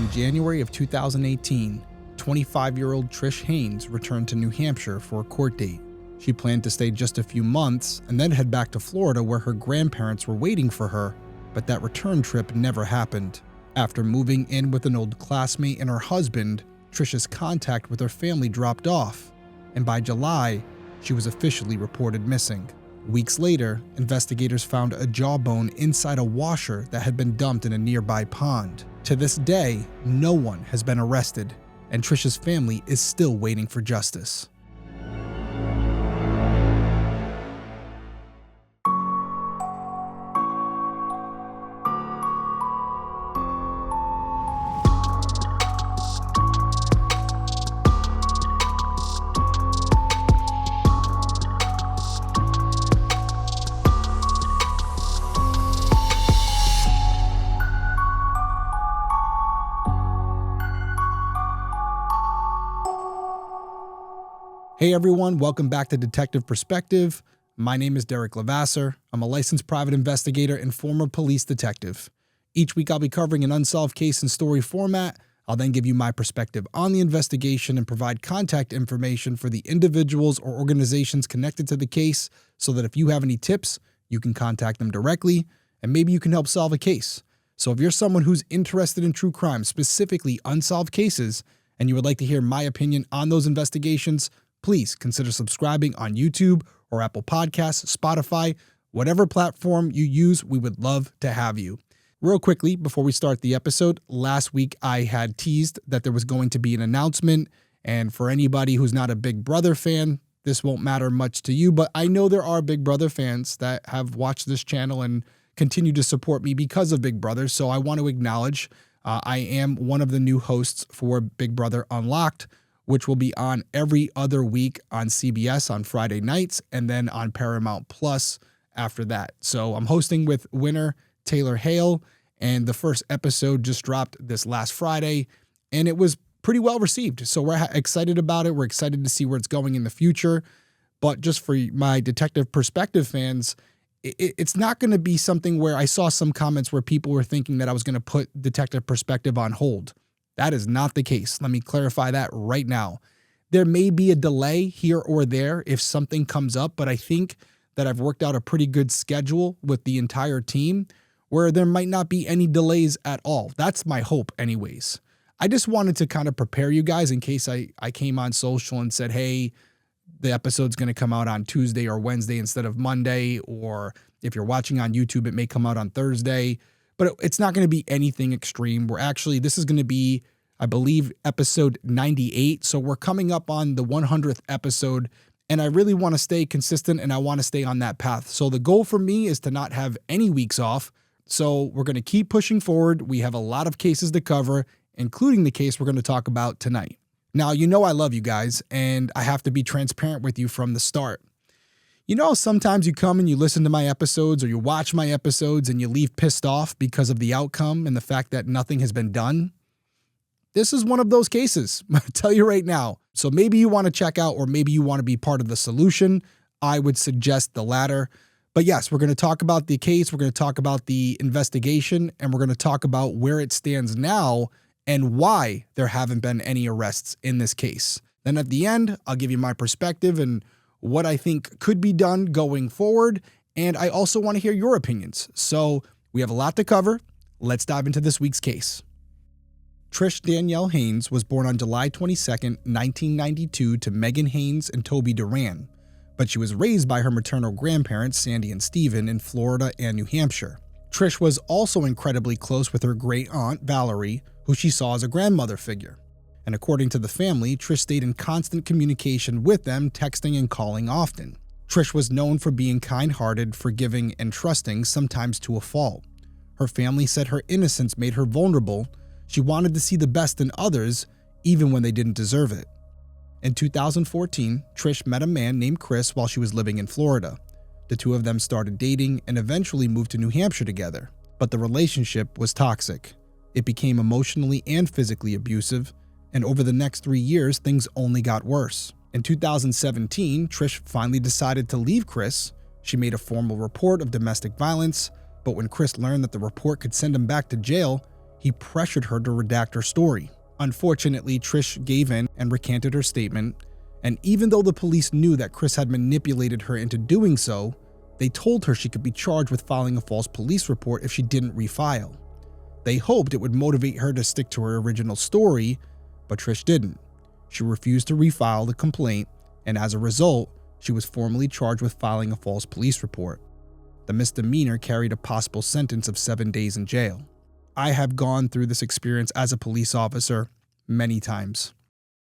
In January of 2018, 25-year-old Trish Haynes returned to New Hampshire for a court date. She planned to stay just a few months and then head back to Florida where her grandparents were waiting for her, but that return trip never happened. After moving in with an old classmate and her husband, Trisha's contact with her family dropped off, and by July, she was officially reported missing. Weeks later, investigators found a jawbone inside a washer that had been dumped in a nearby pond. To this day, no one has been arrested, and Trisha's family is still waiting for justice. Hey everyone, welcome back to Detective Perspective. My name is Derrick Levasseur. I'm a licensed private investigator and former police detective. Each week I'll be covering an unsolved case in story format. I'll then give you my perspective on the investigation and provide contact information for the individuals or organizations connected to the case so that if you have any tips, you can contact them directly and maybe you can help solve a case. So if you're someone who's interested in true crime, specifically unsolved cases, and you would like to hear my opinion on those investigations, please consider subscribing on YouTube or Apple Podcasts, Spotify, whatever platform you use, we would love to have you. Real quickly, before we start the episode, last week I had teased that there was going to be an announcement, and for anybody who's not a Big Brother fan, this won't matter much to you, but I know there are Big Brother fans that have watched this channel and continue to support me because of Big Brother, so I want to acknowledge I am one of the new hosts for Big Brother Unlocked, which will be on every other week on CBS on Friday nights and then on Paramount Plus after that. So I'm hosting with winner Taylor Hale, and the first episode just dropped this last Friday, and it was pretty well received. So we're excited about it. We're excited to see where it's going in the future. But just for my Detective Perspective fans, it's not going to be something where I saw some comments where people were thinking that I was going to put Detective Perspective on hold. That is not the case. Let me clarify that right now. There may be a delay here or there if something comes up, but I think that I've worked out a pretty good schedule with the entire team where there might not be any delays at all. That's my hope anyways. I just wanted to kind of prepare you guys in case I came on social and said, hey, the episode's going to come out on Tuesday or Wednesday instead of Monday, or if you're watching on YouTube, it may come out on Thursday. But it's not going to be anything extreme. This is going to be, I believe, episode 98. So we're coming up on the 100th episode, and I really want to stay consistent and I want to stay on that path. So the goal for me is to not have any weeks off. So we're going to keep pushing forward. We have a lot of cases to cover, including the case we're going to talk about tonight. Now, you know I love you guys, and I have to be transparent with you from the start. You know, sometimes you come and you listen to my episodes or you watch my episodes and you leave pissed off because of the outcome and the fact that nothing has been done. This is one of those cases, I'll tell you right now. So maybe you want to check out or maybe you want to be part of the solution. I would suggest the latter. But yes, we're going to talk about the case, we're going to talk about the investigation, and we're going to talk about where it stands now and why there haven't been any arrests in this case. Then at the end, I'll give you my perspective and what I think could be done going forward, and I also want to hear your opinions. So we have a lot to cover. Let's dive into this week's case. Trish Danielle Haynes was born on July 22nd, 1992 to Megan Haynes and Toby Duran, but she was raised by her maternal grandparents, Sandy and Stephen, in Florida and New Hampshire. Trish was also incredibly close with her great-aunt, Valerie, who she saw as a grandmother figure. And according to the family, Trish stayed in constant communication with them, texting and calling often. Trish was known for being kind-hearted, forgiving, and trusting, sometimes to a fault. Her family said her innocence made her vulnerable. She wanted to see the best in others, even when they didn't deserve it. In 2014, Trish met a man named Chris while she was living in Florida. The two of them started dating and eventually moved to New Hampshire together, but the relationship was toxic. It became emotionally and physically abusive, and over the next 3 years, things only got worse. In 2017, Trish finally decided to leave Chris. She made a formal report of domestic violence, but when Chris learned that the report could send him back to jail, he pressured her to redact her story. Unfortunately, Trish gave in and recanted her statement, and even though the police knew that Chris had manipulated her into doing so, they told her she could be charged with filing a false police report if she didn't refile. They hoped it would motivate her to stick to her original story, but Trish didn't. She refused to refile the complaint, and as a result, she was formally charged with filing a false police report. The misdemeanor carried a possible sentence of 7 days in jail. I have gone through this experience as a police officer many times.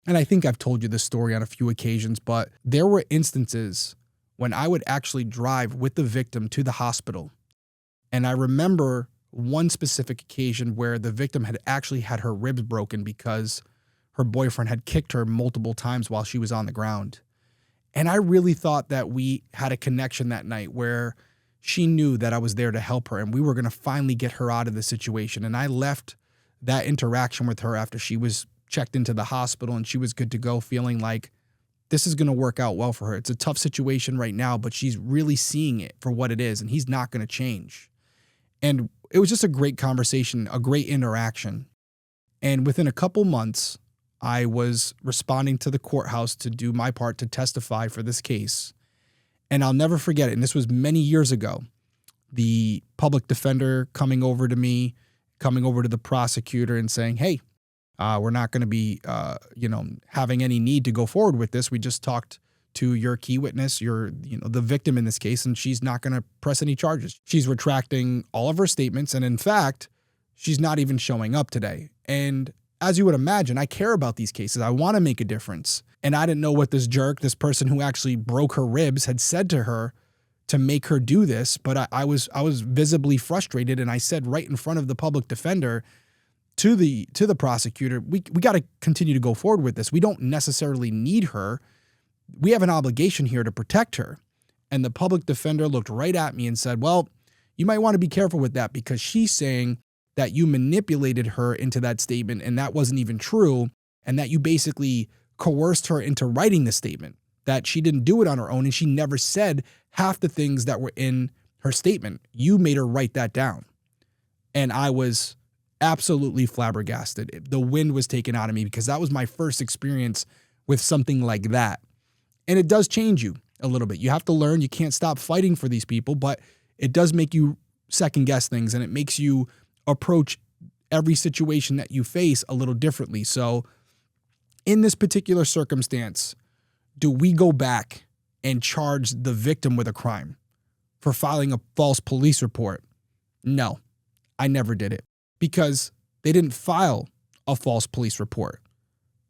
And I think I've told you this story on a few occasions, but there were instances when I would actually drive with the victim to the hospital. And I remember one specific occasion where the victim had actually had her ribs broken because her boyfriend had kicked her multiple times while she was on the ground. And I really thought that we had a connection that night where she knew that I was there to help her and we were going to finally get her out of the situation. And I left that interaction with her after she was checked into the hospital and she was good to go, feeling like this is going to work out well for her. It's a tough situation right now, but she's really seeing it for what it is and he's not going to change. And it was just a great conversation, a great interaction. And within a couple months, I was responding to the courthouse to do my part to testify for this case. And I'll never forget it. And this was many years ago. The public defender coming over to me, coming over to the prosecutor and saying, hey, we're not going to be, having any need to go forward with this. We just talked to your key witness, the victim in this case, and she's not going to press any charges. She's retracting all of her statements. And in fact, she's not even showing up today. And as you would imagine, I care about these cases. I want to make a difference. And I didn't know what this jerk, this person who actually broke her ribs, had said to her to make her do this. But I was visibly frustrated. And I said right in front of the public defender to the prosecutor, we got to continue to go forward with this. We don't necessarily need her. We have an obligation here to protect her. And the public defender looked right at me and said, well, you might want to be careful with that because she's saying that you manipulated her into that statement and that wasn't even true, and that you basically coerced her into writing the statement, that she didn't do it on her own and she never said half the things that were in her statement. You made her write that down. And I was absolutely flabbergasted. The wind was taken out of me because that was my first experience with something like that. And it does change you a little bit. You have to learn. You can't stop fighting for these people, but it does make you second guess things and it makes you approach every situation that you face a little differently. So in this particular circumstance, do we go back and charge the victim with a crime for filing a false police report? No, I never did it because they didn't file a false police report.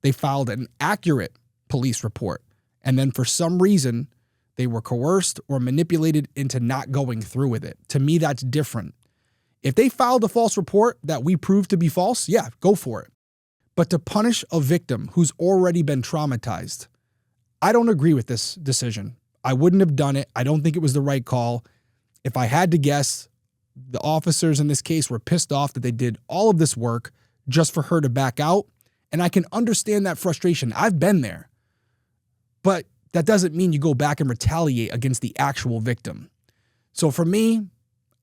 They filed an accurate police report. And then for some reason, they were coerced or manipulated into not going through with it. To me, that's different. If they filed a false report that we proved to be false, yeah, go for it. But to punish a victim who's already been traumatized, I don't agree with this decision. I wouldn't have done it. I don't think it was the right call. If I had to guess, the officers in this case were pissed off that they did all of this work just for her to back out. And I can understand that frustration. I've been there. But that doesn't mean you go back and retaliate against the actual victim. So for me,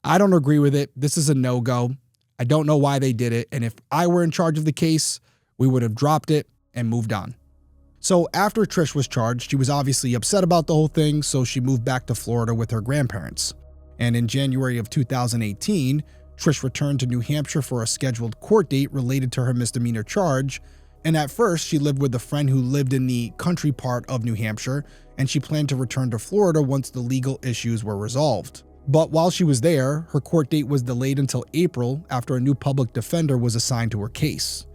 I don't agree with it. This is a no-go. I don't know why they did it. And if I were in charge of the case, we would have dropped it and moved on. So after Trish was charged, she was obviously upset about the whole thing, so she moved back to Florida with her grandparents. And in January of 2018, Trish returned to New Hampshire for a scheduled court date related to her misdemeanor charge. And at first, she lived with a friend who lived in the country part of New Hampshire, and she planned to return to Florida once the legal issues were resolved. But while she was there, her court date was delayed until April after a new public defender was assigned to her case.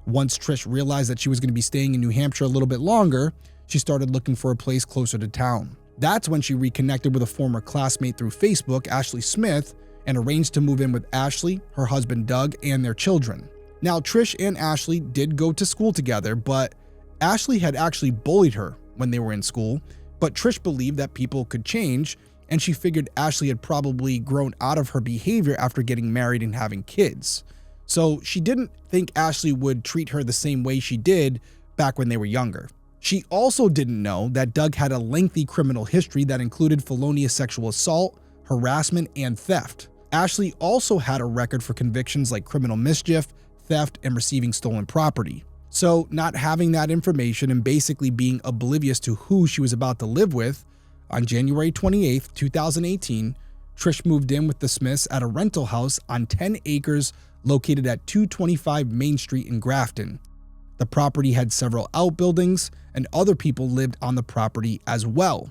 Once Trish realized that she was going to be staying in New Hampshire a little bit longer, she started looking for a place closer to town. That's when she reconnected with a former classmate through Facebook, Ashley Smith, and arranged to move in with Ashley, her husband Doug, and their children. Now, Trish and Ashley did go to school together, but Ashley had actually bullied her when they were in school, but Trish believed that people could change, and she figured Ashley had probably grown out of her behavior after getting married and having kids. So she didn't think Ashley would treat her the same way she did back when they were younger. She also didn't know that Doug had a lengthy criminal history that included felonious sexual assault, harassment, and theft. Ashley also had a record for convictions like criminal mischief, theft, and receiving stolen property. So, not having that information and basically being oblivious to who she was about to live with, on January 28, 2018, Trish moved in with the Smiths at a rental house on 10 acres located at 225 Main Street in Grafton. The property had several outbuildings, and other people lived on the property as well.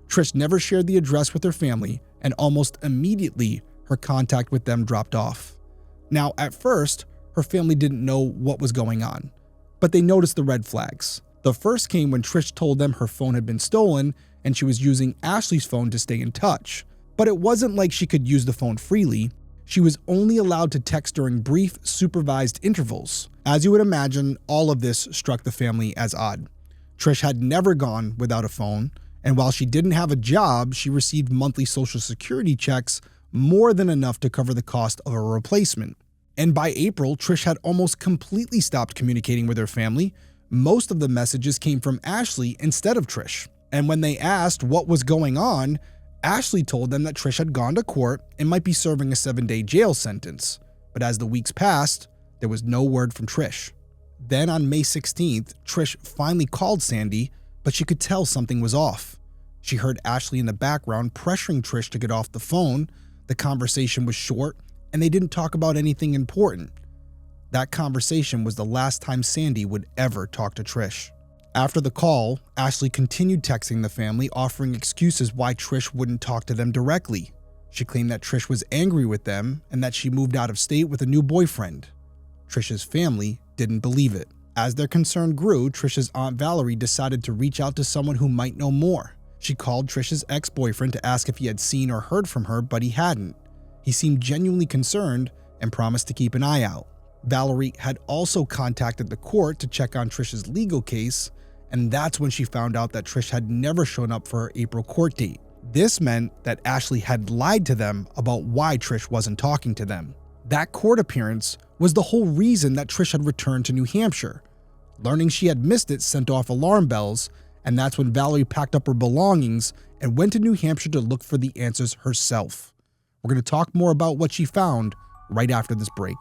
Trish never shared the address with her family, and almost immediately her contact with them dropped off. Now, at first, her family didn't know what was going on, but they noticed the red flags. The first came when Trish told them her phone had been stolen and she was using Ashley's phone to stay in touch. But it wasn't like she could use the phone freely. She was only allowed to text during brief, supervised intervals. As you would imagine, all of this struck the family as odd. Trish had never gone without a phone, and while she didn't have a job, she received monthly Social Security checks, more than enough to cover the cost of a replacement. And by April, Trish had almost completely stopped communicating with her family. Most of the messages came from Ashley instead of Trish. And when they asked what was going on, Ashley told them that Trish had gone to court and might be serving a 7-day jail sentence. But as the weeks passed, there was no word from Trish. Then on May 16th, Trish finally called Sandy, but she could tell something was off. She heard Ashley in the background pressuring Trish to get off the phone. The conversation was short, and they didn't talk about anything important. That conversation was the last time Sandy would ever talk to Trish. After the call, Ashley continued texting the family, offering excuses why Trish wouldn't talk to them directly. She claimed that Trish was angry with them and that she moved out of state with a new boyfriend. Trish's family didn't believe it. As their concern grew, Trish's Aunt Valerie decided to reach out to someone who might know more. She called Trish's ex-boyfriend to ask if he had seen or heard from her, but he hadn't. He seemed genuinely concerned and promised to keep an eye out. Valerie had also contacted the court to check on Trish's legal case, and that's when she found out that Trish had never shown up for her April court date. This meant that Ashley had lied to them about why Trish wasn't talking to them. That court appearance was the whole reason that Trish had returned to New Hampshire. Learning she had missed it sent off alarm bells, and that's when Valerie packed up her belongings and went to New Hampshire to look for the answers herself. We're going to talk more about what she found right after this break.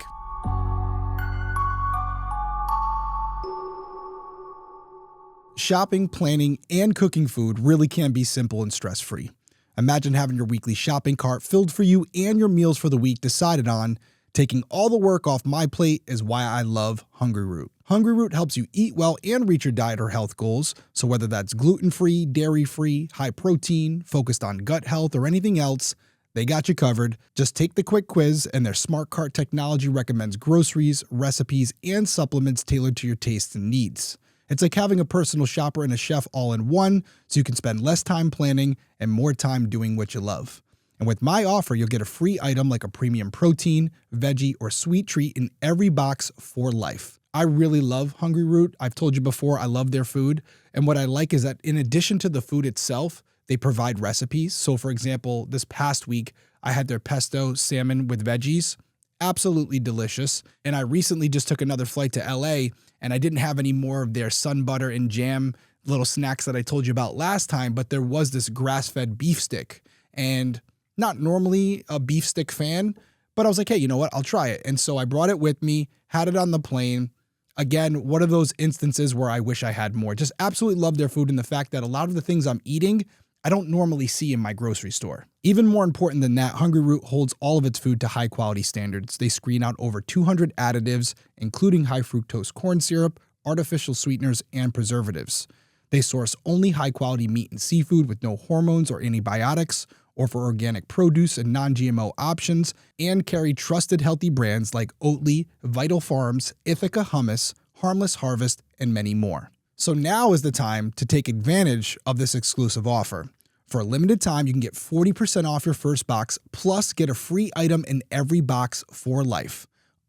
Shopping, planning, and cooking food really can be simple and stress-free. Imagine having your weekly shopping cart filled for you and your meals for the week decided on. Taking all the work off my plate is why I love Hungry Root. Hungry Root helps you eat well and reach your diet or health goals. So whether that's gluten-free, dairy-free, high protein, focused on gut health, or anything else, they got you covered. Just take the quick quiz, and their smart cart technology recommends groceries, recipes, and supplements tailored to your tastes and needs. It's like having a personal shopper and a chef all in one, so you can spend less time planning and more time doing what you love. And with my offer, you'll get a free item like a premium protein, veggie, or sweet treat in every box for life. I really love Hungry Root. I've told you before, I love their food. And what I like is that in addition to the food itself, they provide recipes. So for example, this past week, I had their pesto salmon with veggies. Absolutely delicious. And I recently just took another flight to LA, and I didn't have any more of their sun butter and jam little snacks that I told you about last time, but there was this grass-fed beef stick. And not normally a beef stick fan, but I was like, hey, you know what? I'll try it. And so I brought it with me, had it on the plane. Again, one of those instances where I wish I had more. Just absolutely love their food and the fact that a lot of the things I'm eating, I don't normally see in my grocery store. Even more important than that, Hungry Root holds all of its food to high quality standards. They screen out over 200 additives, including high fructose corn syrup, artificial sweeteners, and preservatives. They source only high quality meat and seafood with no hormones or antibiotics, or for organic produce and non-GMO options, and carry trusted healthy brands like Oatly, Vital Farms, Ithaca Hummus, Harmless Harvest, and many more. So now is the time to take advantage of this exclusive offer. For a limited time, you can get 40% off your first box, plus get a free item in every box for life.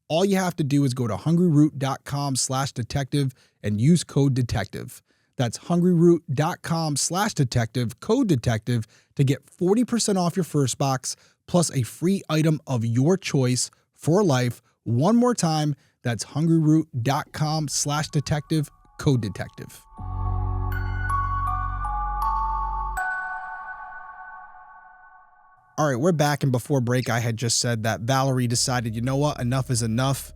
All you have to do is go to hungryroot.com/detective and use code DETECTIVE. That's hungryroot.com/detective, code DETECTIVE, to get 40% off your first box, plus a free item of your choice for life. One more time, that's hungryroot.com/detective, code DETECTIVE. All right, we're back, and before break, I had just said that Valerie decided, you know what, enough is enough.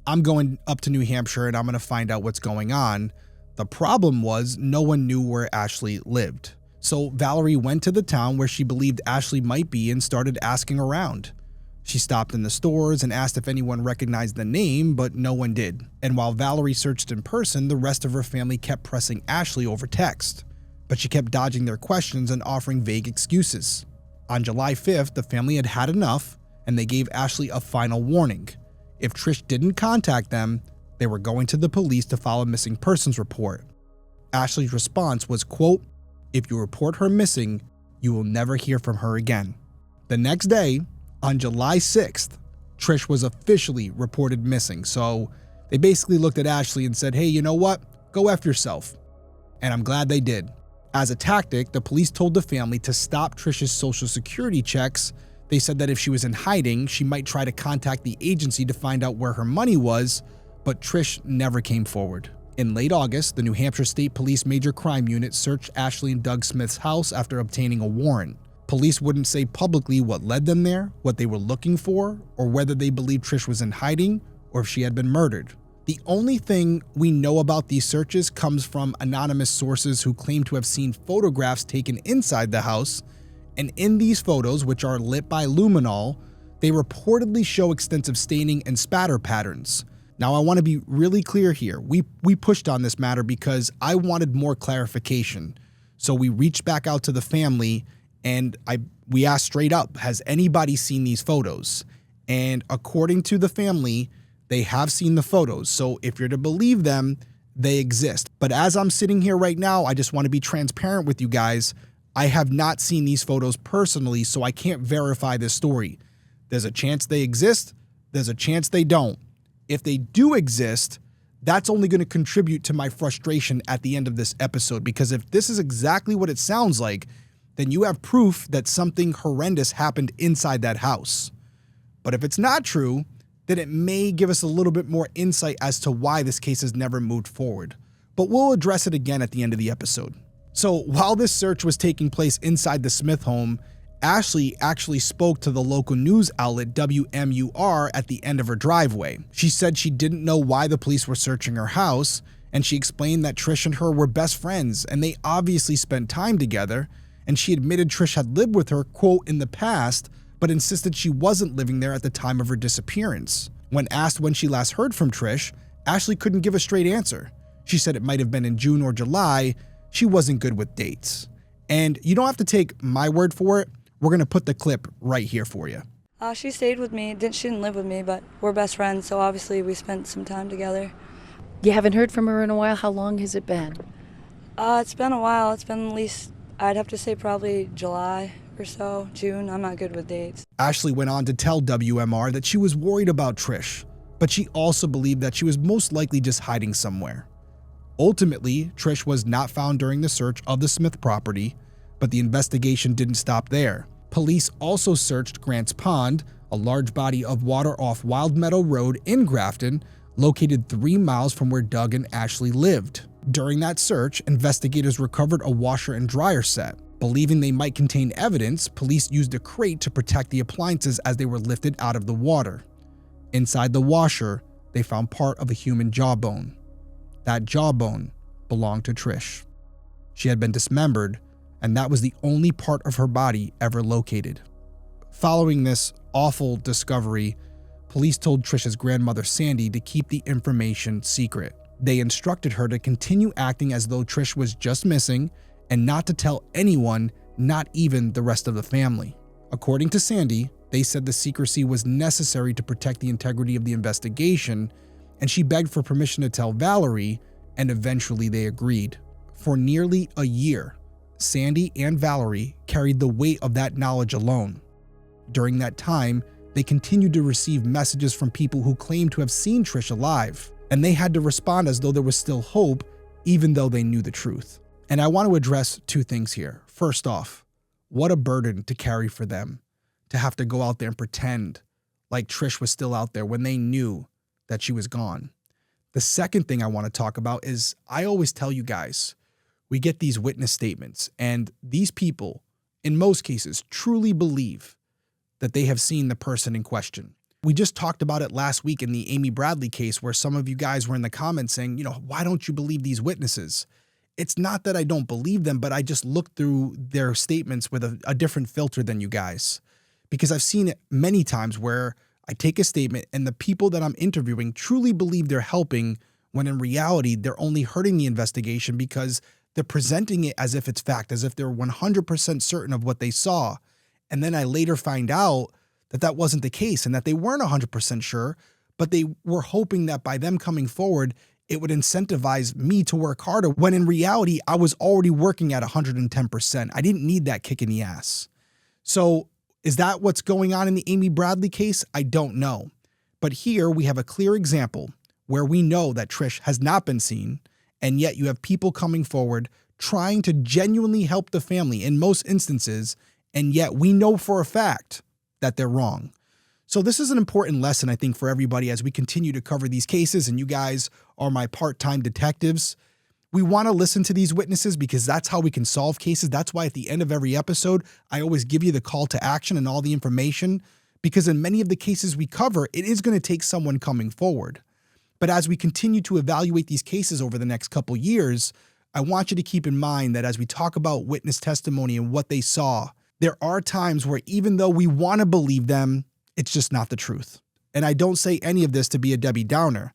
I'm going up to New Hampshire and I'm going to find out what's going on. The problem was no one knew where Ashley lived. So Valerie went to the town where she believed Ashley might be and started asking around. She stopped in the stores and asked if anyone recognized the name, but no one did. And while Valerie searched in person, the rest of her family kept pressing Ashley over text. But she kept dodging their questions and offering vague excuses. On July 5th, the family had had enough, and they gave Ashley a final warning. If Trish didn't contact them, they were going to the police to file a missing persons report. Ashley's response was, quote, "If you report her missing, you will never hear from her again." The next day, on July 6th, Trish was officially reported missing. So they basically looked at Ashley and said, hey, you know what? Go F yourself. And I'm glad they did. As a tactic, the police told the family to stop Trish's social security checks. They said that if she was in hiding, she might try to contact the agency to find out where her money was, but Trish never came forward. In late August, the New Hampshire State Police Major Crime Unit searched Ashley and Doug Smith's house after obtaining a warrant. Police wouldn't say publicly what led them there, what they were looking for, or whether they believed Trish was in hiding or if she had been murdered. The only thing we know about these searches comes from anonymous sources who claim to have seen photographs taken inside the house, and in these photos, which are lit by luminol, they reportedly show extensive staining and spatter patterns. Now, I want to be really clear here. We pushed on this matter because I wanted more clarification. So we reached back out to the family and we asked straight up, has anybody seen these photos? And according to the family, they have seen the photos. So if you're to believe them, they exist. But as I'm sitting here right now, I just want to be transparent with you guys. I have not seen these photos personally, so I can't verify this story. There's a chance they exist. There's a chance they don't. If they do exist, that's only going to contribute to my frustration at the end of this episode, because if this is exactly what it sounds like, then you have proof that something horrendous happened inside that house. But if it's not true, then it may give us a little bit more insight as to why this case has never moved forward. But we'll address it again at the end of the episode. So while this search was taking place inside the Smith home, Ashley actually spoke to the local news outlet WMUR at the end of her driveway. She said she didn't know why the police were searching her house, and she explained that Trish and her were best friends and they obviously spent time together, and she admitted Trish had lived with her, quote, in the past, but insisted she wasn't living there at the time of her disappearance. When asked when she last heard from Trish, Ashley couldn't give a straight answer. She said it might have been in June or July. She wasn't good with dates. And you don't have to take my word for it. We're going to put the clip right here for you. She stayed with me. She didn't live with me, but we're best friends, so obviously we spent some time together. You haven't heard from her in a while? How long has it been? It's been a while. It's been at least, I'd have to say probably July or so, June. I'm not good with dates. Ashley went on to tell WMR that she was worried about Trish, but she also believed that she was most likely just hiding somewhere. Ultimately, Trish was not found during the search of the Smith property, but the investigation didn't stop there. Police also searched Grant's Pond, a large body of water off Wild Meadow Road in Grafton, located 3 miles from where Doug and Ashley lived. During that search, investigators recovered a washer and dryer set. Believing they might contain evidence, police used a crate to protect the appliances as they were lifted out of the water. Inside the washer, they found part of a human jawbone. That jawbone belonged to Trish. She had been dismembered, and that was the only part of her body ever located. Following this awful discovery, police told Trisha's grandmother Sandy to keep the information secret. They instructed her to continue acting as though Trish was just missing and not to tell anyone, not even the rest of the family. According to Sandy, they said the secrecy was necessary to protect the integrity of the investigation, and she begged for permission to tell Valerie, and eventually they agreed. For nearly a year, Sandy and Valerie carried the weight of that knowledge alone. During that time, they continued to receive messages from people who claimed to have seen Trish alive, and they had to respond as though there was still hope, even though they knew the truth. And I want to address 2 things here. First off, what a burden to carry for them, to have to go out there and pretend like Trish was still out there when they knew that she was gone. The second thing I want to talk about is, I always tell you guys, we get these witness statements, and these people, in most cases, truly believe that they have seen the person in question. We just talked about it last week in the Amy Bradley case where some of you guys were in the comments saying, why don't you believe these witnesses? It's not that I don't believe them, but I just look through their statements with a different filter than you guys. Because I've seen it many times where I take a statement and the people that I'm interviewing truly believe they're helping when in reality, they're only hurting the investigation because they're presenting it as if it's fact, as if they're 100% certain of what they saw. And then I later find out that that wasn't the case and that they weren't 100% sure, but they were hoping that by them coming forward, it would incentivize me to work harder when in reality, I was already working at 110%. I didn't need that kick in the ass. So is that what's going on in the Amy Bradley case? I don't know. But here we have a clear example where we know that Trish has not been seen, and yet you have people coming forward trying to genuinely help the family in most instances, and yet we know for a fact that they're wrong. So this is an important lesson, I think, for everybody as we continue to cover these cases, and you guys are my part-time detectives. We want to listen to these witnesses because that's how we can solve cases. That's why at the end of every episode, I always give you the call to action and all the information, because in many of the cases we cover, it is going to take someone coming forward. But as we continue to evaluate these cases over the next couple years, I want you to keep in mind that as we talk about witness testimony and what they saw, there are times where even though we want to believe them, it's just not the truth. And I don't say any of this to be a Debbie Downer.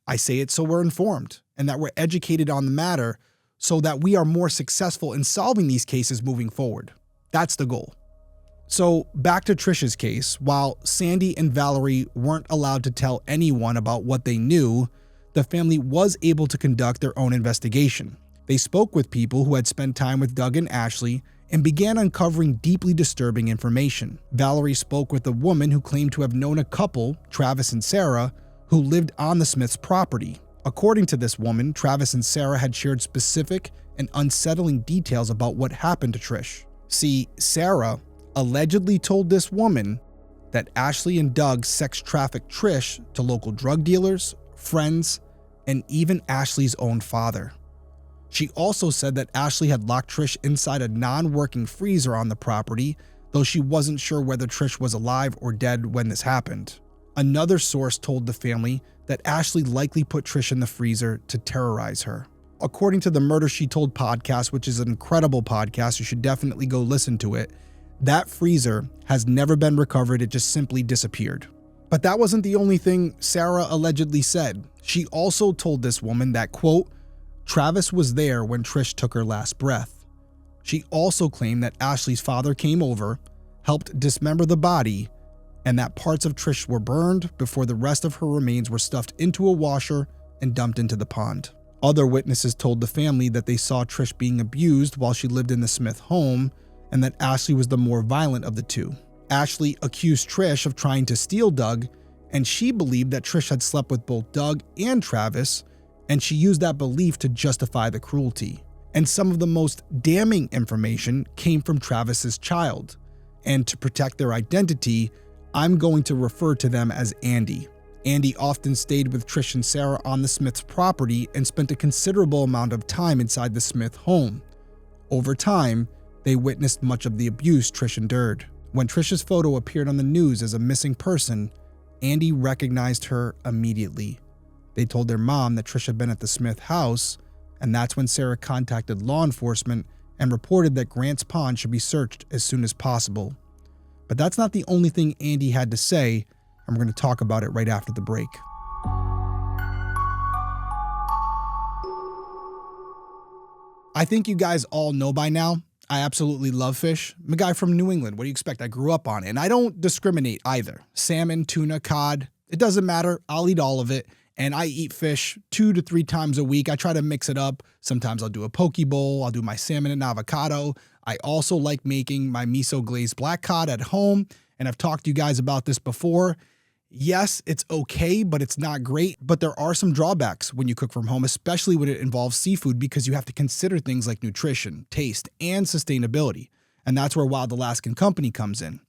I say it so we're informed and that we're educated on the matter so that we are more successful in solving these cases moving forward. That's the goal. So back to Trisha's case, while Sandy and Valerie weren't allowed to tell anyone about what they knew, the family was able to conduct their own investigation. They spoke with people who had spent time with Doug and Ashley and began uncovering deeply disturbing information. Valerie spoke with a woman who claimed to have known a couple, Travis and Sarah, who lived on the Smiths' property. According to this woman, Travis and Sarah had shared specific and unsettling details about what happened to Trish. See, Sarah allegedly told this woman that Ashley and Doug sex trafficked Trish to local drug dealers, friends, and even Ashley's own father. She also said that Ashley had locked Trish inside a non-working freezer on the property, though she wasn't sure whether Trish was alive or dead when this happened. Another source told the family that Ashley likely put Trish in the freezer to terrorize her. According to the Murder She Told podcast, which is an incredible podcast, you should definitely go listen to it, that freezer has never been recovered, it just simply disappeared. But that wasn't the only thing Sarah allegedly said. She also told this woman that, quote, Travis was there when Trish took her last breath. She also claimed that Ashley's father came over, helped dismember the body, and that parts of Trish were burned before the rest of her remains were stuffed into a washer and dumped into the pond. Other witnesses told the family that they saw Trish being abused while she lived in the Smith home, and that Ashley was the more violent of the two. Ashley accused Trish of trying to steal Doug, and she believed that Trish had slept with both Doug and Travis, and she used that belief to justify the cruelty. And some of the most damning information came from Travis's child, and to protect their identity, I'm going to refer to them as Andy. Andy often stayed with Trish and Sarah on the Smiths' property and spent a considerable amount of time inside the Smith home. Over time, they witnessed much of the abuse Trish endured. When Trish's photo appeared on the news as a missing person, Andy recognized her immediately. They told their mom that Trish had been at the Smith house, and that's when Sarah contacted law enforcement and reported that Grant's Pond should be searched as soon as possible. But that's not the only thing Andy had to say, and we're going to talk about it right after the break. I think you guys all know by now, I absolutely love fish. I'm a guy from New England. What do you expect? I grew up on it. And I don't discriminate either. Salmon, tuna, cod, it doesn't matter. I'll eat all of it. And I eat fish 2 to 3 times a week. I try to mix it up. Sometimes I'll do a poke bowl. I'll do my salmon and avocado. I also like making my miso glazed black cod at home. And I've talked to you guys about this before. Yes, it's okay, but it's not great. But there are some drawbacks when you cook from home, especially when it involves seafood, because you have to consider things like nutrition, taste, and sustainability. And that's where Wild Alaskan Company comes in.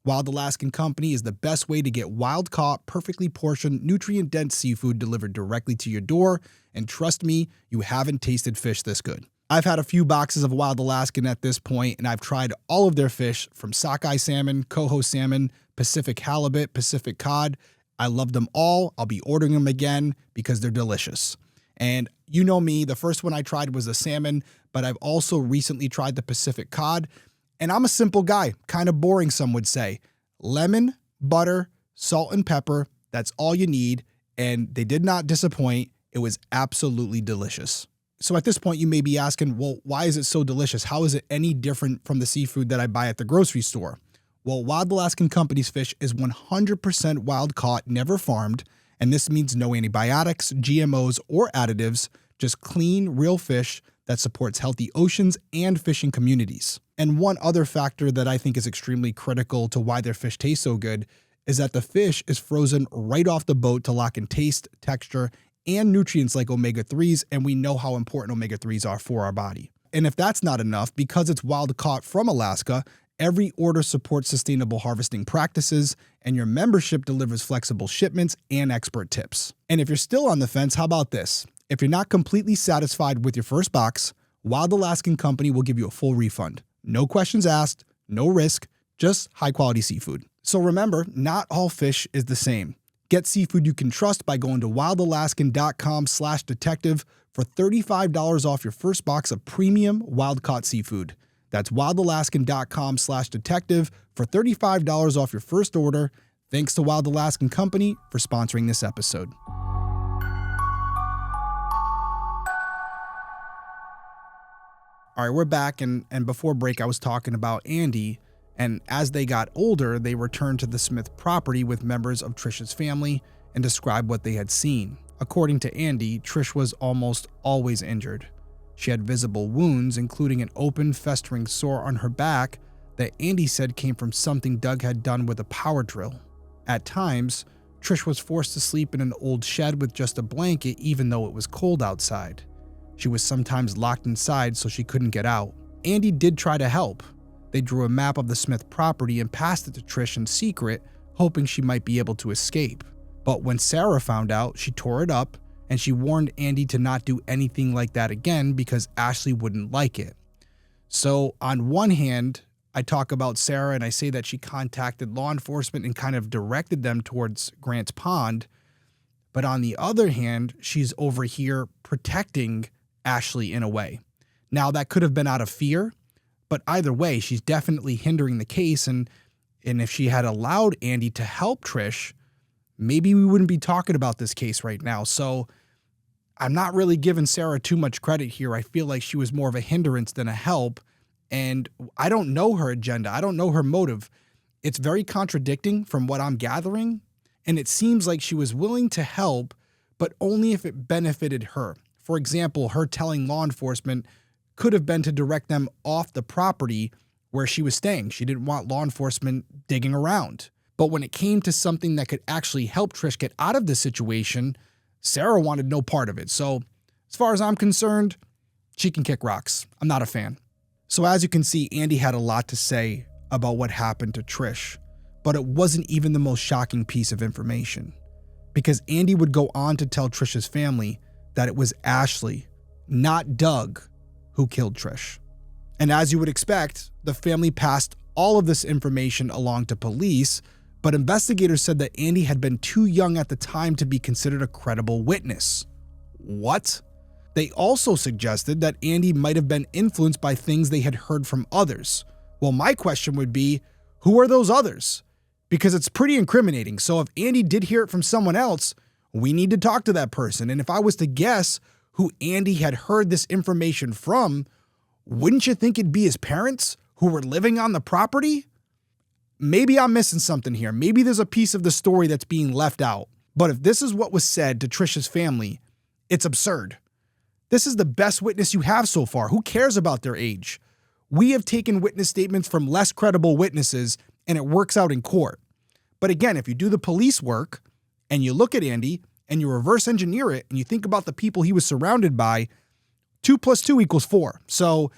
Wild Alaskan Company is the best way to get wild-caught, perfectly portioned, nutrient-dense seafood delivered directly to your door. And trust me, you haven't tasted fish this good. I've had a few boxes of Wild Alaskan at this point, and I've tried all of their fish from sockeye salmon, coho salmon, Pacific halibut, Pacific cod. I love them all. I'll be ordering them again because they're delicious. And you know me, the first one I tried was the salmon, but I've also recently tried the Pacific cod. And I'm a simple guy, kind of boring, some would say. Lemon, butter, salt, and pepper. That's all you need. And they did not disappoint. It was absolutely delicious. So at this point, you may be asking, well, why is it so delicious? How is it any different from the seafood that I buy at the grocery store? Well, Wild Alaskan Company's fish is 100% wild caught, never farmed. And this means no antibiotics, GMOs, or additives, just clean, real fish that supports healthy oceans and fishing communities. And one other factor that I think is extremely critical to why their fish taste so good is that the fish is frozen right off the boat to lock in taste, texture, and nutrients like omega-3s, and we know how important omega-3s are for our body. And if that's not enough, because it's wild caught from Alaska, every order supports sustainable harvesting practices, and your membership delivers flexible shipments and expert tips. And if you're still on the fence, how about this? If you're not completely satisfied with your first box, Wild Alaskan Company will give you a full refund. No questions asked, no risk, just high-quality seafood. So remember, not all fish is the same. Get seafood you can trust by going to wildalaskan.com/detective for $35 off your first box of premium wild-caught seafood. That's wildalaskan.com/detective for $35 off your first order. Thanks to Wild Alaskan Company for sponsoring this episode. All right, we're back, and before break, I was talking about Andy, and as they got older, they returned to the Smith property with members of Trisha's family and described what they had seen. According to Andy, Trish was almost always injured. She had visible wounds, including an open, festering sore on her back that Andy said came from something Doug had done with a power drill. At times, Trish was forced to sleep in an old shed with just a blanket, even though it was cold outside. She was sometimes locked inside so she couldn't get out. Andy did try to help. They drew a map of the Smith property and passed it to Trish in secret, hoping she might be able to escape. But when Sarah found out, she tore it up, and she warned Andy to not do anything like that again because Ashley wouldn't like it. So on one hand, I talk about Sarah and I say that she contacted law enforcement and kind of directed them towards Grant's Pond. But on the other hand, she's over here protecting Ashley in a way. Now, that could have been out of fear, but either way, she's definitely hindering the case. And if she had allowed Andy to help Trish, maybe we wouldn't be talking about this case right now. So I'm not really giving Sarah too much credit here. I feel like she was more of a hindrance than a help. And I don't know her agenda. I don't know her motive. It's very contradicting from what I'm gathering. And it seems like she was willing to help, but only if it benefited her. For example, her telling law enforcement could have been to direct them off the property where she was staying. She didn't want law enforcement digging around. But when it came to something that could actually help Trish get out of the situation, Sarah wanted no part of it. So as far as I'm concerned, she can kick rocks. I'm not a fan. So as you can see, Andy had a lot to say about what happened to Trish, but it wasn't even the most shocking piece of information, because Andy would go on to tell Trisha's family that it was Ashley, not Doug, who killed Trish. And as you would expect, the family passed all of this information along to police, but investigators said that Andy had been too young at the time to be considered a credible witness. What? They also suggested that Andy might have been influenced by things they had heard from others. Well, my question would be, who are those others? Because it's pretty incriminating. So if Andy did hear it from someone else, we need to talk to that person. And if I was to guess who Andy had heard this information from, wouldn't you think it'd be his parents who were living on the property? Maybe I'm missing something here. Maybe there's a piece of the story that's being left out. But if this is what was said to Trisha's family, it's absurd. This is the best witness you have so far. Who cares about their age? We have taken witness statements from less credible witnesses, and it works out in court. But again, if you do the police work and you look at Andy and you reverse engineer it and you think about the people he was surrounded by, 2 + 2 = 4. So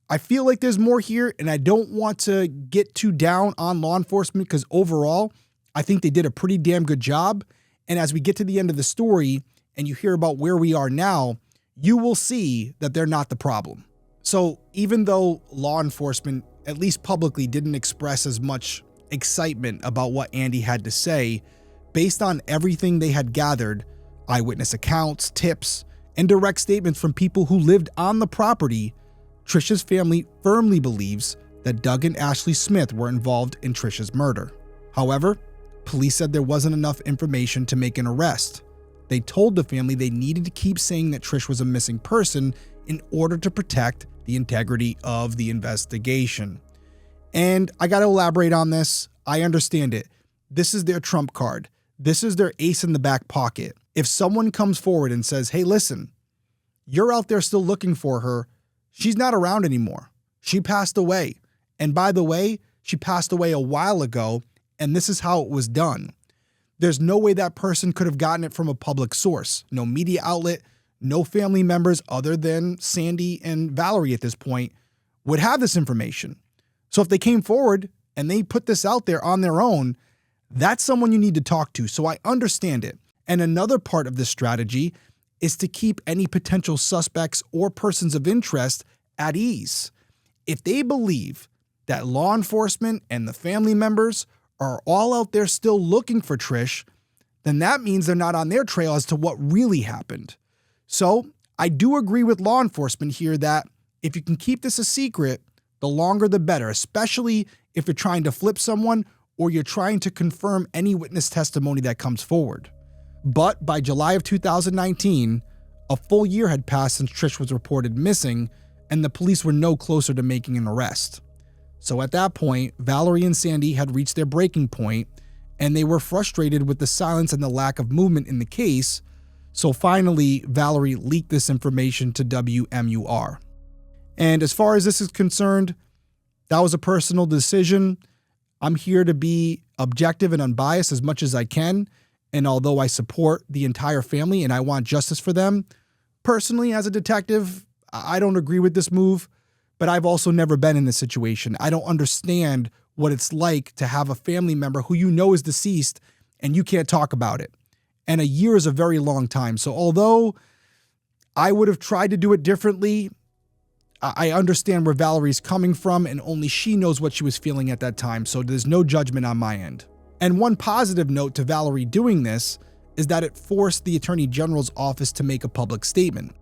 I feel like there's more here, and I don't want to get too down on law enforcement because overall, I think they did a pretty damn good job. And as we get to the end of the story and you hear about where we are now, you will see that they're not the problem. So even though law enforcement, at least publicly, didn't express as much excitement about what Andy had to say, based on everything they had gathered, eyewitness accounts, tips, and direct statements from people who lived on the property, Trisha's family firmly believes that Doug and Ashley Smith were involved in Trisha's murder. However, police said there wasn't enough information to make an arrest. They told the family they needed to keep saying that Trish was a missing person in order to protect the integrity of the investigation. And I got to elaborate on this. I understand it. This is their trump card. This is their ace in the back pocket. If someone comes forward and says, hey, listen, you're out there still looking for her. She's not around anymore. She passed away. And by the way, she passed away a while ago, and this is how it was done. There's no way that person could have gotten it from a public source. No media outlet, no family members other than Sandy and Valerie at this point would have this information. So if they came forward and they put this out there on their own, that's someone you need to talk to. So I understand it. And another part of this strategy is to keep any potential suspects or persons of interest at ease. If they believe that law enforcement and the family members are all out there still looking for Trish, then that means they're not on their trail as to what really happened. So I do agree with law enforcement here that if you can keep this a secret, the longer the better, especially if you're trying to flip someone or you're trying to confirm any witness testimony that comes forward. But by July of 2019, a full year had passed since Trish was reported missing, and the police were no closer to making an arrest. So at that point, Valerie and Sandy had reached their breaking point, and they were frustrated with the silence and the lack of movement in the case. So finally, Valerie leaked this information to WMUR. And as far as this is concerned, that was a personal decision. I'm here to be objective and unbiased as much as I can. And although I support the entire family and I want justice for them, personally, as a detective, I don't agree with this move, but I've also never been in this situation. I don't understand what it's like to have a family member who you know is deceased and you can't talk about it. And a year is a very long time. So although I would have tried to do it differently, I understand where Valerie's coming from, and only she knows what she was feeling at that time, so there's no judgment on my end. And one positive note to Valerie doing this is that it forced the Attorney General's office to make a public statement.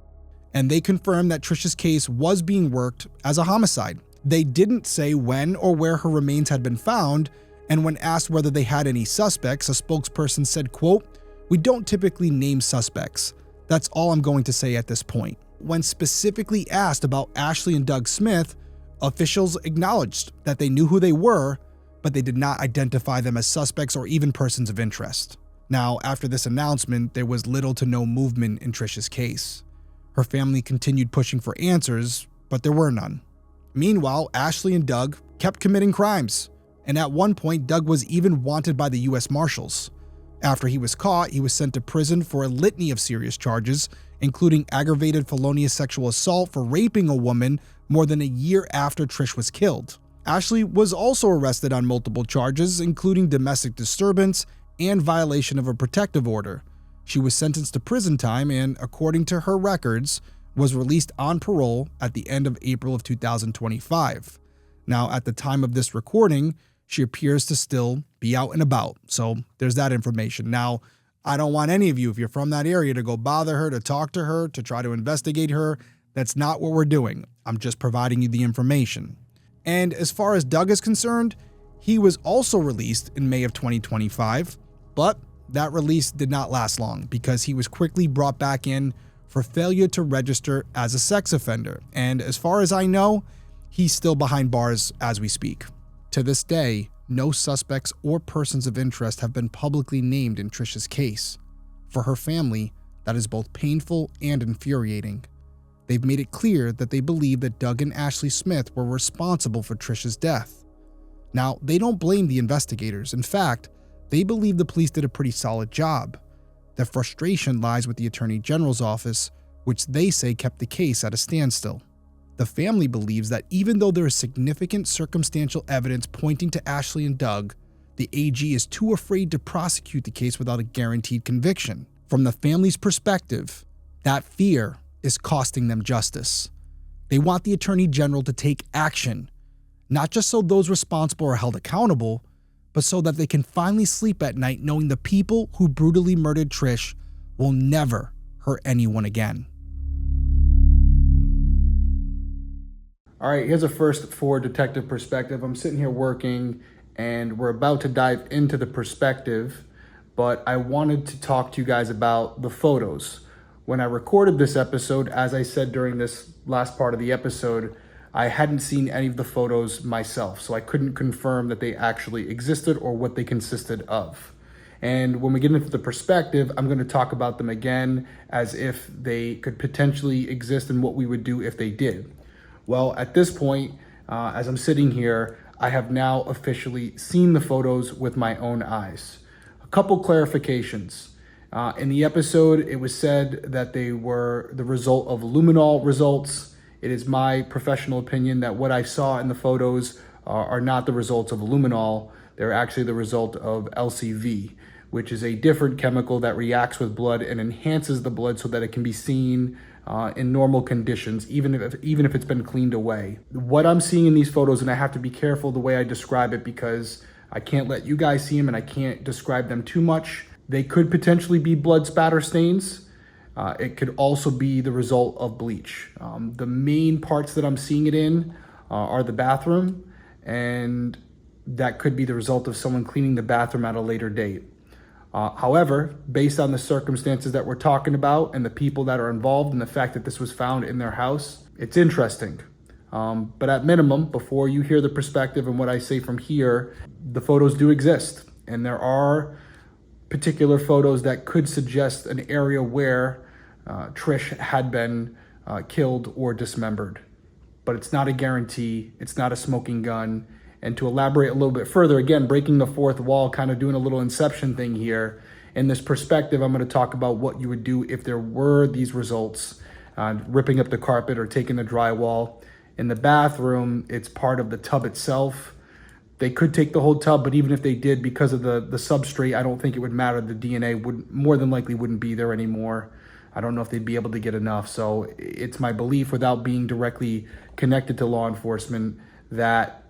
And they confirmed that Trisha's case was being worked as a homicide. They didn't say when or where her remains had been found, and when asked whether they had any suspects, a spokesperson said, quote, "We don't typically name suspects. That's all I'm going to say at this point." When specifically asked about Ashley and Doug Smith, officials acknowledged that they knew who they were, but they did not identify them as suspects or even persons of interest. Now, after this announcement, there was little to no movement in Trisha's case. Her family continued pushing for answers, but there were none. Meanwhile, Ashley and Doug kept committing crimes, and at one point, Doug was even wanted by the U.S. Marshals. After he was caught, he was sent to prison for a litany of serious charges, including aggravated felonious sexual assault for raping a woman more than a year after Trish was killed. Ashley was also arrested on multiple charges, including domestic disturbance and violation of a protective order. She was sentenced to prison time and, according to her records, was released on parole at the end of April of 2025. Now, at the time of this recording, she appears to still be out and about, so there's that information. Now, I don't want any of you, if you're from that area, to go bother her, to talk to her, to try to investigate her. That's not what we're doing. I'm just providing you the information. And as far as Doug is concerned, he was also released in May of 2025, but that release did not last long because he was quickly brought back in for failure to register as a sex offender. And as far as I know, he's still behind bars as we speak. To this day, no suspects or persons of interest have been publicly named in Trisha's case. For her family, that is both painful and infuriating. They've made it clear that they believe that Doug and Ashley Smith were responsible for Trisha's death. Now, they don't blame the investigators. In fact, they believe the police did a pretty solid job. Their frustration lies with the Attorney General's office, which they say kept the case at a standstill. The family believes that even though there is significant circumstantial evidence pointing to Ashley and Doug, the AG is too afraid to prosecute the case without a guaranteed conviction. From the family's perspective, that fear is costing them justice. They want the Attorney General to take action, not just so those responsible are held accountable, but so that they can finally sleep at night knowing the people who brutally murdered Trish will never hurt anyone again. All right, here's a first for Detective Perspective. I'm sitting here working and we're about to dive into the perspective, but I wanted to talk to you guys about the photos. When I recorded this episode, as I said during this last part of the episode, I hadn't seen any of the photos myself, so I couldn't confirm that they actually existed or what they consisted of. And when we get into the perspective, I'm going to talk about them again as if they could potentially exist and what we would do if they did. Well, at this point, as I'm sitting here, I have now officially seen the photos with my own eyes. A couple clarifications. In the episode, it was said that they were the result of luminol results. It is my professional opinion that what I saw in the photos are not the results of luminol. They're actually the result of LCV, which is a different chemical that reacts with blood and enhances the blood so that it can be seen in normal conditions, even if it's been cleaned away. What I'm seeing in these photos, and I have to be careful the way I describe it because I can't let you guys see them and I can't describe them too much. They could potentially be blood spatter stains. It could also be the result of bleach. The main parts that I'm seeing it in are the bathroom, and that could be the result of someone cleaning the bathroom at a later date. However, based on the circumstances that we're talking about and the people that are involved and the fact that this was found in their house, it's interesting. But at minimum, before you hear the perspective and what I say from here, the photos do exist. And there are particular photos that could suggest an area where Trish had been killed or dismembered. But it's not a guarantee. It's not a smoking gun. And to elaborate a little bit further, again, breaking the fourth wall, kind of doing a little Inception thing here. In this perspective, I'm going to talk about what you would do if there were these results, ripping up the carpet or taking the drywall. In the bathroom, it's part of the tub itself. They could take the whole tub, but even if they did, because of the substrate, I don't think it would matter. The DNA would more than likely wouldn't be there anymore. I don't know if they'd be able to get enough. So it's my belief, without being directly connected to law enforcement, that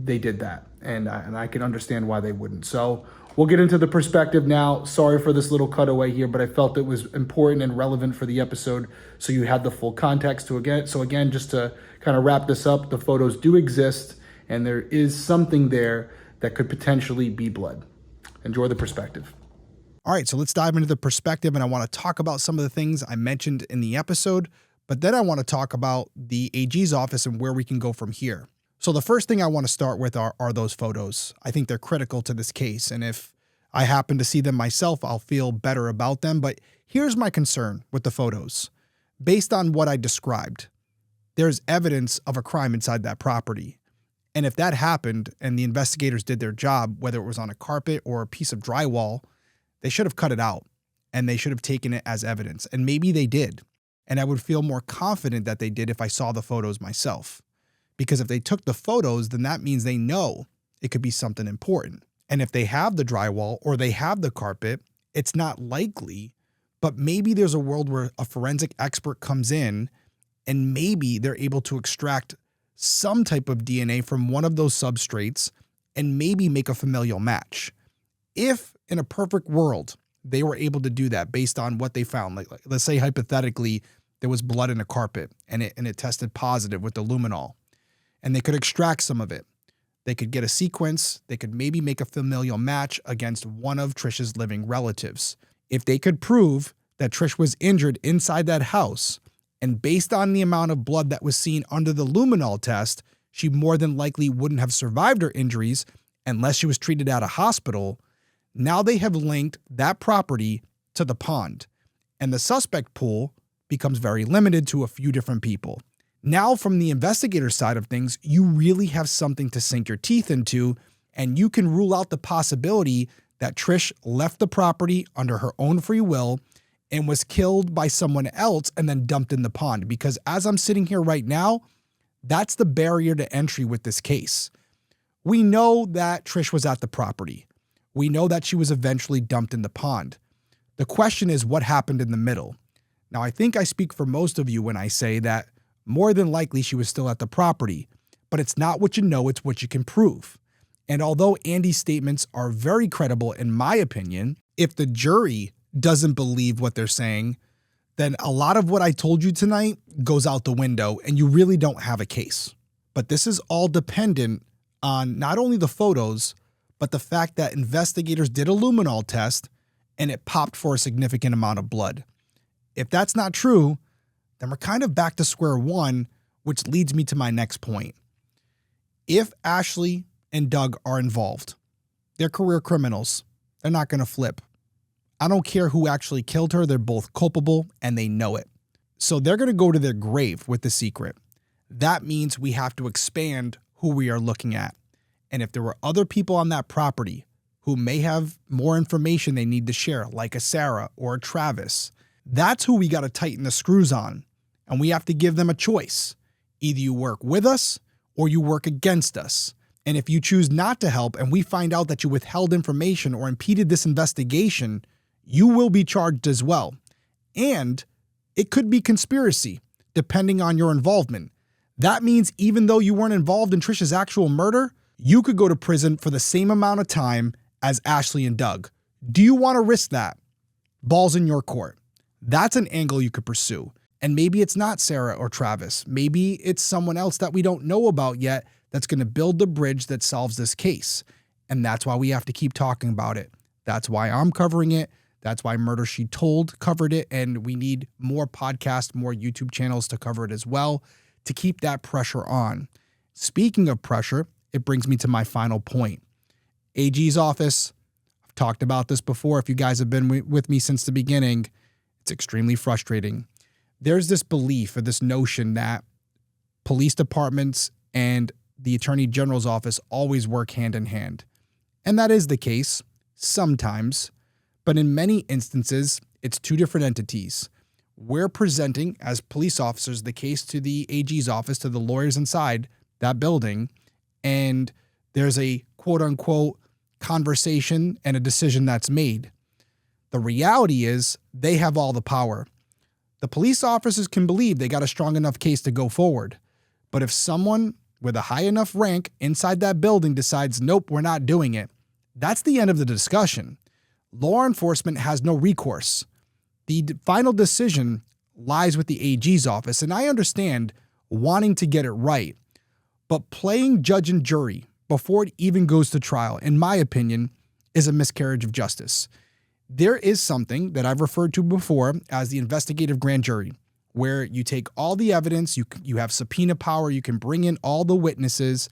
they did that. And I can understand why they wouldn't. So we'll get into the perspective now. Sorry for this little cutaway here, but I felt it was important and relevant for the episode so you had the full context. So again, just to kind of wrap this up, the photos do exist. And there is something there that could potentially be blood. Enjoy the perspective. All right, so let's dive into the perspective, and I want to talk about some of the things I mentioned in the episode, but then I want to talk about the AG's office and where we can go from here. So the first thing I want to start with are those photos. I think they're critical to this case, and if I happen to see them myself, I'll feel better about them. But here's my concern with the photos. Based on what I described, there's evidence of a crime inside that property. And if that happened and the investigators did their job, whether it was on a carpet or a piece of drywall, they should have cut it out and they should have taken it as evidence. And maybe they did. And I would feel more confident that they did if I saw the photos myself. Because if they took the photos, then that means they know it could be something important. And if they have the drywall or they have the carpet, it's not likely, but maybe there's a world where a forensic expert comes in and maybe they're able to extract some type of DNA from one of those substrates and maybe make a familial match. If in a perfect world, they were able to do that based on what they found, like let's say hypothetically, there was blood in a carpet and it tested positive with the luminol and they could extract some of it. They could get a sequence. They could maybe make a familial match against one of Trish's living relatives. If they could prove that Trish was injured inside that house, and based on the amount of blood that was seen under the luminol test, she more than likely wouldn't have survived her injuries unless she was treated at a hospital. Now they have linked that property to the pond, and the suspect pool becomes very limited to a few different people. Now, from the investigator side of things, you really have something to sink your teeth into, and you can rule out the possibility that Trish left the property under her own free will and was killed by someone else and then dumped in the pond. Because as I'm sitting here right now, that's the barrier to entry with this case. We know that Trish was at the property. We know that she was eventually dumped in the pond. The question is what happened in the middle. Now, I think I speak for most of you when I say that more than likely she was still at the property. But it's not what you know, it's what you can prove. And although Andy's statements are very credible in my opinion, if the jury doesn't believe what they're saying, then a lot of what I told you tonight goes out the window and you really don't have a case. But this is all dependent on not only the photos, but the fact that investigators did a luminol test and it popped for a significant amount of blood. If that's not true, then we're kind of back to square one, which leads me to my next point. If Ashley and Doug are involved, they're career criminals. They're not going to flip. I don't care who actually killed her. They're both culpable and they know it. So they're going to go to their grave with the secret. That means we have to expand who we are looking at. And if there were other people on that property who may have more information they need to share, like a Sarah or a Travis, that's who we got to tighten the screws on. And we have to give them a choice. Either you work with us or you work against us. And if you choose not to help and we find out that you withheld information or impeded this investigation, you will be charged as well. And it could be conspiracy, depending on your involvement. That means even though you weren't involved in Trisha's actual murder, you could go to prison for the same amount of time as Ashley and Doug. Do you want to risk that? Ball's in your court. That's an angle you could pursue. And maybe it's not Sarah or Travis. Maybe it's someone else that we don't know about yet that's going to build the bridge that solves this case. And that's why we have to keep talking about it. That's why I'm covering it. That's why Murder, She Told covered it. And we need more podcasts, more YouTube channels to cover it as well to keep that pressure on. Speaking of pressure, it brings me to my final point. AG's office, I've talked about this before. If you guys have been with me since the beginning, it's extremely frustrating. There's this belief or this notion that police departments and the Attorney General's office always work hand in hand. And that is the case sometimes, but in many instances, it's two different entities. We're presenting as police officers the case to the AG's office, to the lawyers inside that building, and there's a quote unquote conversation and a decision that's made. The reality is they have all the power. The police officers can believe they got a strong enough case to go forward. But if someone with a high enough rank inside that building decides, nope, we're not doing it, that's the end of the discussion. Law enforcement has no recourse. The final decision lies with the AG's office, and I understand wanting to get it right. But playing judge and jury before it even goes to trial, in my opinion, is a miscarriage of justice. There is something that I've referred to before as the investigative grand jury, where you take all the evidence, you have subpoena power, you can bring in all the witnesses,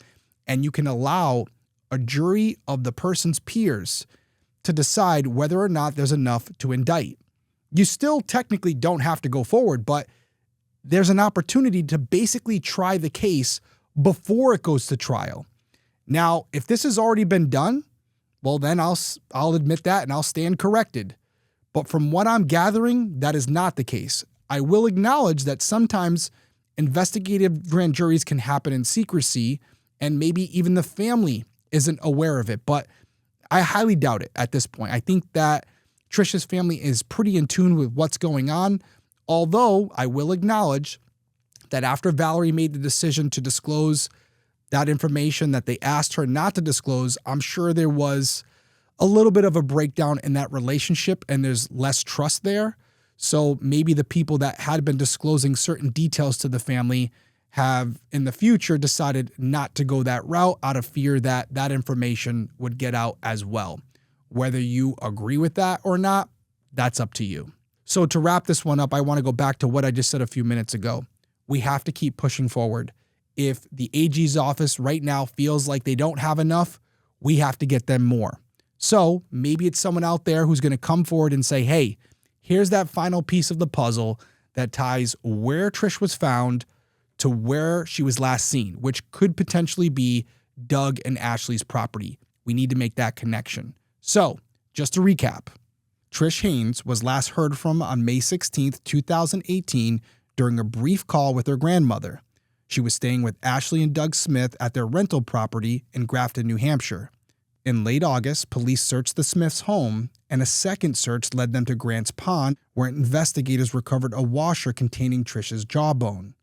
and you can allow a jury of the person's peers to decide whether or not there's enough to indict. You still technically don't have to go forward, but there's an opportunity to basically try the case before it goes to trial. Now, if this has already been done, well, then I'll admit that and I'll stand corrected. But from what I'm gathering, that is not the case. I will acknowledge that sometimes investigative grand juries can happen in secrecy and maybe even the family isn't aware of it, but I highly doubt it at this point. I think that Trisha's family is pretty in tune with what's going on, although I will acknowledge that after Valerie made the decision to disclose that information that they asked her not to disclose, I'm sure there was a little bit of a breakdown in that relationship and there's less trust there. So maybe the people that had been disclosing certain details to the family have in the future decided not to go that route out of fear that that information would get out as well. Whether you agree with that or not, that's up to you. So to wrap this one up, I want to go back to what I just said a few minutes ago. We have to keep pushing forward. If the AG's office right now feels like they don't have enough, we have to get them more. So maybe it's someone out there who's going to come forward and say, hey, here's that final piece of the puzzle that ties where Trish was found to where she was last seen, which could potentially be Doug and Ashley's property. We need to make that connection. So just to recap, Trish Haynes was last heard from on May 16th, 2018 during a brief call with her grandmother. She was staying with Ashley and Doug Smith at their rental property in Grafton, New Hampshire. In late August, police searched the Smiths' home, and a second search led them to Grant's Pond, where investigators recovered a washer containing Trisha's jawbone.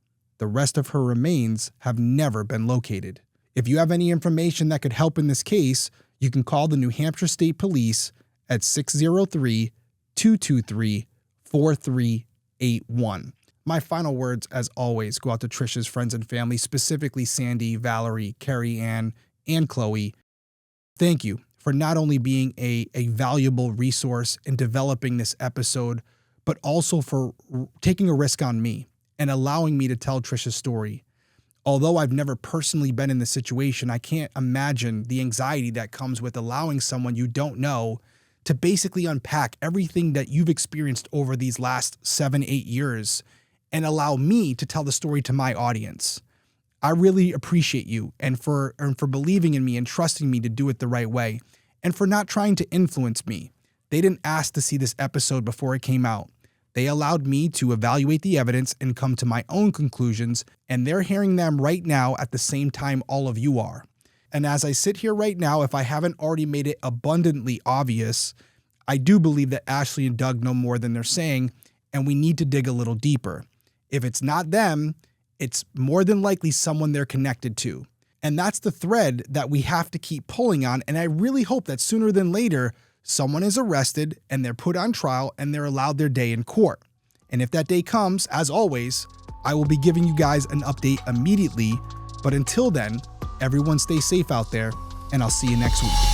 The rest of her remains have never been located. If you have any information that could help in this case, you can call the New Hampshire State Police at 603-223-4381. My final words, as always, go out to Trisha's friends and family, specifically Sandy, Valerie, Carrie Ann, and Chloe. Thank you for not only being a valuable resource in developing this episode, but also for taking a risk on me and allowing me to tell Trisha's story. Although I've never personally been in this situation, I can't imagine the anxiety that comes with allowing someone you don't know to basically unpack everything that you've experienced over these last 7-8 years and allow me to tell the story to my audience. I really appreciate you and for believing in me and trusting me to do it the right way and for not trying to influence me. They didn't ask to see this episode before it came out. They allowed me to evaluate the evidence and come to my own conclusions, and they're hearing them right now at the same time all of you are. And as I sit here right now, if I haven't already made it abundantly obvious, I do believe that Ashley and Doug know more than they're saying, and we need to dig a little deeper. If it's not them, it's more than likely someone they're connected to. And that's the thread that we have to keep pulling on, and I really hope that sooner than later, someone is arrested and they're put on trial and they're allowed their day in court. And if that day comes, as always, I will be giving you guys an update immediately. But until then, everyone stay safe out there, and I'll see you next week.